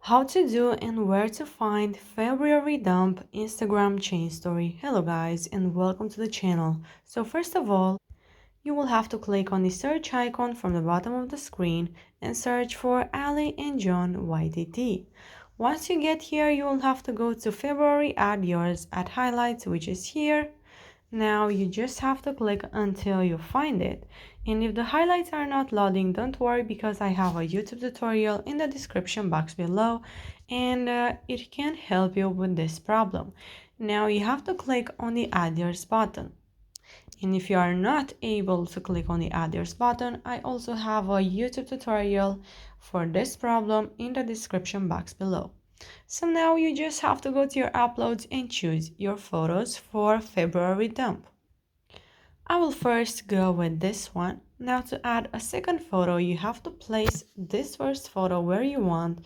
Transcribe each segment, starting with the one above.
How to do and where to find February dump Instagram chain story. Hello guys and welcome to the channel. So first of all, you will have to click on the search icon from the bottom of the screen and search for Ali and John YTT. Once you get here, you will have to go to February add yours at highlights, which is here. Now you just have to click until you find it. And if the highlights are not loading, don't worry because I have a YouTube tutorial in the description box below and it can help you with this problem. Now you have to click on the add yours button. And if you are not able to click on the add yours button, I also have a YouTube tutorial for this problem in the description box below. So now you just have to go to your uploads and choose your photos for February dump. I will first go with this one. Now to add a second photo, you have to place this first photo where you want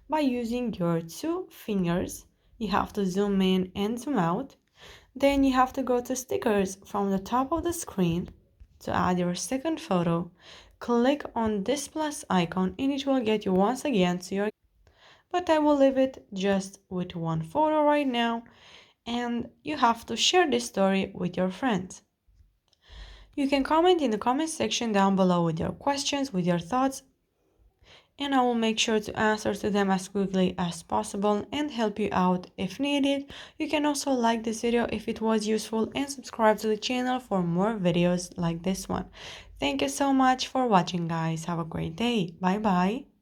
by using your two fingers. You have to zoom in and zoom out. Then you have to go to stickers from the top of the screen to add your second photo. Click on this plus icon and it will get you once again to your, but I will leave it just with one photo right now, and you have to share this story with your friends. You can comment in the comment section down below with your questions, with your thoughts, and I will make sure to answer to them as quickly as possible and help you out if needed. You can also like this video if it was useful and subscribe to the channel for more videos like this one. Thank you so much for watching guys. Have a great day. Bye bye.